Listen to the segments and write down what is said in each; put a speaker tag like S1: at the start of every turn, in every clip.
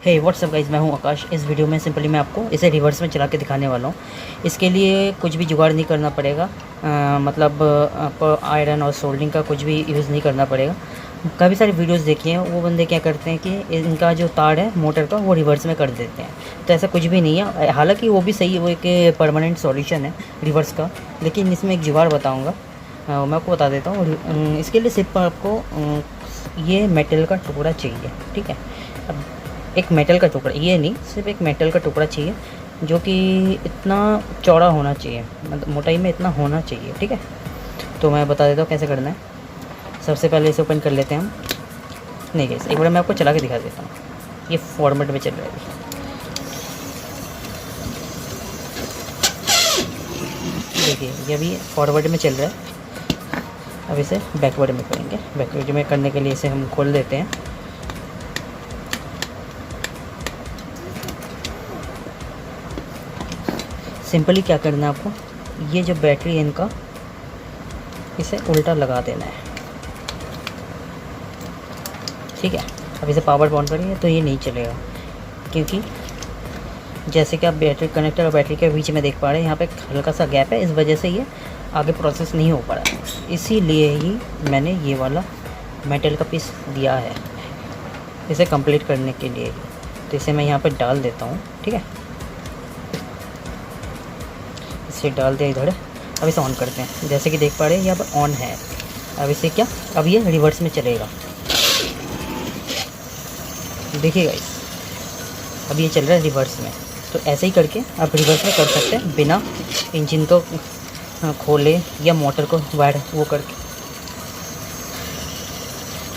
S1: हे WhatsApp guys, मैं हूं आकाश। इस वीडियो में सिंपली मैं आपको इसे रिवर्स में चला के दिखाने वाला हूं। इसके लिए कुछ भी जुगाड़ नहीं करना पड़ेगा, मतलब आपको आयरन और सोल्डिंग का कुछ भी यूज़ नहीं करना पड़ेगा। काफ़ी सारे वीडियोस देखे हैं, वो बंदे क्या करते हैं कि इनका जो तार है मोटर का वो रिवर्स में कर देते हैं। तो ऐसा कुछ भी नहीं है, हालांकि वो भी सही, वो एक परमानेंट सॉल्यूशन है रिवर्स का। लेकिन इसमें एक जुगाड़ बताऊँगा, मैं आपको बता देता हूँ। इसके लिए सिर्फ आपको ये मेटल का टुकड़ा चाहिए, ठीक है। अब एक मेटल का टुकड़ा, ये नहीं, सिर्फ एक मेटल का टुकड़ा चाहिए जो कि इतना चौड़ा होना चाहिए, मतलब मोटाई में इतना होना चाहिए, ठीक है। तो मैं बता देता हूँ कैसे करना है। सबसे पहले इसे ओपन कर लेते हैं हम। नहीं गैस, एक बार मैं आपको चला के दिखा देता हूँ। ये फॉर्मेट में चल रहा है, देखिए ये अभी फॉरवर्ड में चल रहा है। अब इसे बैकवर्ड में करेंगे। बैकवर्ड में करने के लिए इसे हम खोल देते हैं। सिंपली क्या करना है आपको, ये जो बैटरी है इनका, इसे उल्टा लगा देना है, ठीक है। अब इसे पावर ऑन करेंगे तो ये नहीं चलेगा, क्योंकि जैसे कि आप बैटरी कनेक्टर और बैटरी के बीच में देख पा रहे हैं, यहाँ पे हल्का सा गैप है, इस वजह से ये आगे प्रोसेस नहीं हो पा रहा है। इसीलिए ही मैंने ये वाला मेटल का पीस दिया है इसे कंप्लीट करने के लिए। तो इसे मैं यहाँ पे डाल देता हूँ, ठीक है। इसे डाल दिया इधर। अब इसे ऑन करते हैं। जैसे कि देख पा रहे हैं यहाँ पर ऑन है। अब इसे क्या, अब ये रिवर्स में चलेगा, देखिएगा इस, अब ये चल रहा है रिवर्स में। तो ऐसे ही करके आप रिवर्स में कर सकते हैं, बिना इंजन को खोले या मोटर को वायर वो करके।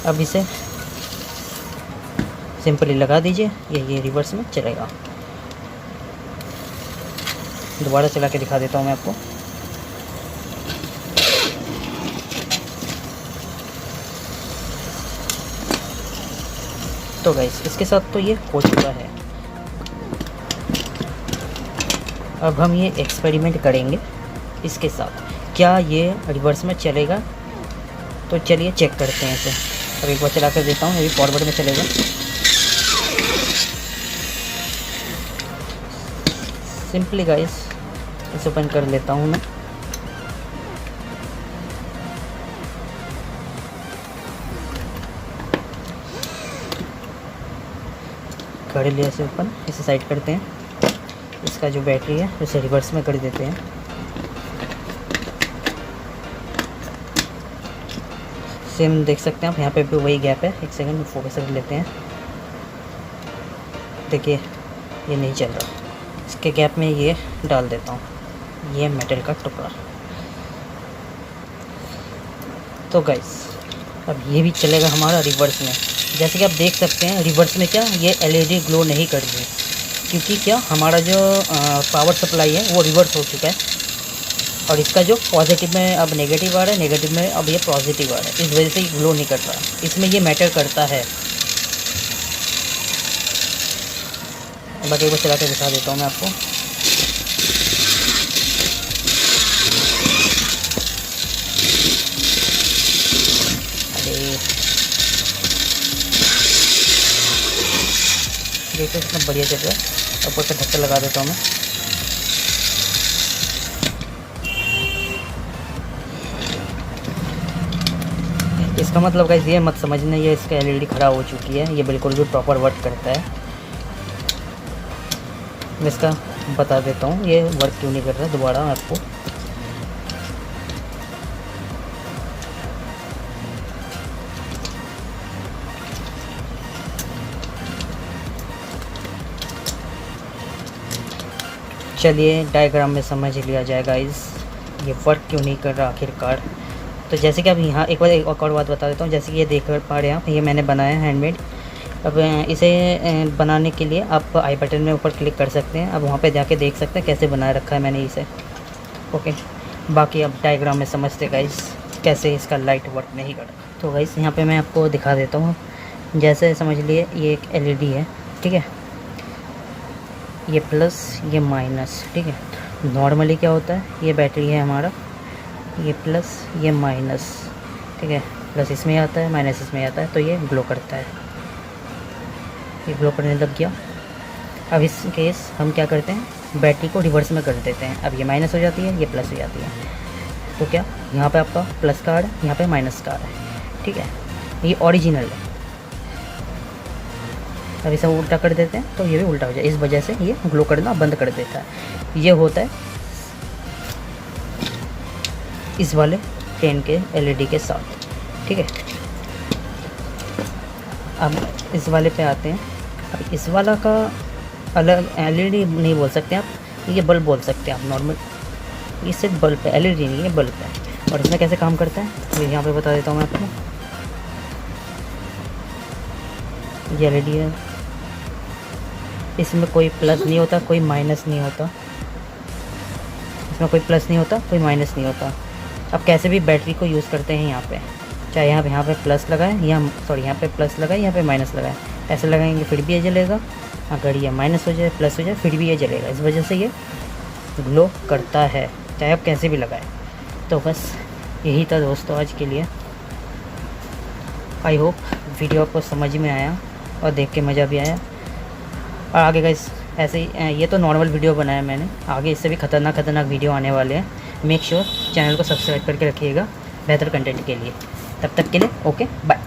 S1: अब इसे सिंपली लगा दीजिए, ये रिवर्स में चलेगा। दोबारा चला के दिखा देता हूँ मैं आपको। तो गाइस, इसके साथ तो ये हो चुका है। अब हम ये एक्सपेरिमेंट करेंगे इसके साथ, क्या ये रिवर्स में चलेगा। तो चलिए चेक करते हैं इसे। अब एक बार चला कर देता हूँ, अभी फॉरवर्ड में चलेगा। सिंपली गाइस इसे ओपन कर लेता हूँ मैं। कर लिया इसे ओपन। इसे साइड करते हैं। इसका जो बैटरी है उसे रिवर्स में कर देते हैं। सेम देख सकते हैं आप, यहाँ पे भी वही गैप है। एक सेकंड फोकस कर लेते हैं। देखिए ये नहीं चल रहा, इसके गैप में ये डाल देता हूँ, ये मेटल का टुकड़ा। तो गाइस, अब ये भी चलेगा हमारा रिवर्स में। जैसे कि आप देख सकते हैं रिवर्स में क्या, ये एलईडी ग्लो नहीं कर रही, क्योंकि क्या हमारा जो पावर सप्लाई है वो रिवर्स हो चुका है। और इसका जो पॉजिटिव में अब नेगेटिव आ रहा है, नेगेटिव में अब ये पॉजिटिव आ रहा है, इस वजह से ये ग्लो नहीं कर रहा। इसमें ये मैटर करता है। बाकी को चला के दिखा देता हूँ मैं आपको। अरे देखो कितना बढ़िया चल रहा है। ऊपर से ढक्कन लगा देता हूँ मैं। इसका मतलब गाइस ये मत समझना ये इसका एलईडी खराब हो चुकी है, ये बिल्कुल भी प्रॉपर वर्क करता है। मैं इसका बता देता हूँ ये वर्क क्यों नहीं कर रहा है दोबारा आपको। चलिए डायग्राम में समझ लिया जाए गाइस, ये वर्क क्यों नहीं कर रहा आखिरकार। तो जैसे कि अब यहाँ एक और बात बता देता हूँ। जैसे कि ये देख पा रहे हैं आप, ये मैंने बनाया है हैंडमेड। अब इसे बनाने के लिए आप आई बटन में ऊपर क्लिक कर सकते हैं। अब वहाँ पे जाके देख सकते हैं कैसे बनाए रखा है मैंने इसे, ओके। बाकी अब डायग्राम में समझते गाइस कैसे इसका लाइट वर्क नहीं कर रहा। तो गाइस यहाँ पे मैं आपको दिखा देता हूँ। जैसे समझ लिए ये एक एलईडी है, ठीक है, ये प्लस ये माइनस, ठीक है। नॉर्मली क्या होता है, ये बैटरी है हमारा, ये प्लस ये माइनस, ठीक है। प्लस इसमें आता है, माइनस इसमें आता है, तो ये ग्लो करता है। ये ग्लो करने लग गया। अब इस केस हम क्या करते हैं, बैटरी को रिवर्स में कर देते हैं। अब ये माइनस हो जाती है, ये प्लस हो जाती है। तो क्या यहाँ पे आपका प्लस का आ रहा है, यहाँ पे माइनस का आ रहा है, ठीक है। ये ओरिजिनल है। अब इसे उल्टा कर देते हैं तो ये भी उल्टा हो जाए, इस वजह से ये ग्लो करना बंद कर देता है। ये होता है इस वाले पेन के एलईडी के साथ, ठीक है। अब इस वाले पे आते हैं। अब इस वाला का अलग एलईडी नहीं बोल सकते आप, ये बल्ब बोल सकते हैं आप नॉर्मल। ये सिर्फ बल्ब है, एलईडी नहीं है, बल्ब है। और इसमें कैसे काम करता है तो यहाँ पे बता देता हूँ मैं आपको। ये एलईडी है, इसमें कोई प्लस नहीं होता, कोई माइनस नहीं होता। इसमें कोई प्लस नहीं होता, कोई माइनस नहीं होता। अब कैसे भी बैटरी को यूज़ करते हैं यहाँ पे, चाहे यहाँ पे प्लस लगाए या सॉरी यहाँ पे प्लस लगाए, यहाँ पे माइनस लगाए, ऐसे लगाएंगे फिर भी ये जलेगा। अगर ये माइनस हो जाए प्लस हो जाए फिर भी ये जलेगा। इस वजह से ये ग्लो करता है, चाहे आप कैसे भी लगाएं। तो बस यही था दोस्तों आज के लिए। आई होप वीडियो आपको समझ में आया और देख के मज़ा भी आया। और आगे गाइस ऐसे ही, ये तो नॉर्मल वीडियो बनाया मैंने, आगे इससे भी खतरनाक वीडियो आने वाले हैं। मेक श्योर चैनल को सब्सक्राइब करके रखिएगा बेहतर कंटेंट के लिए। तब तक के लिए ओके बाय।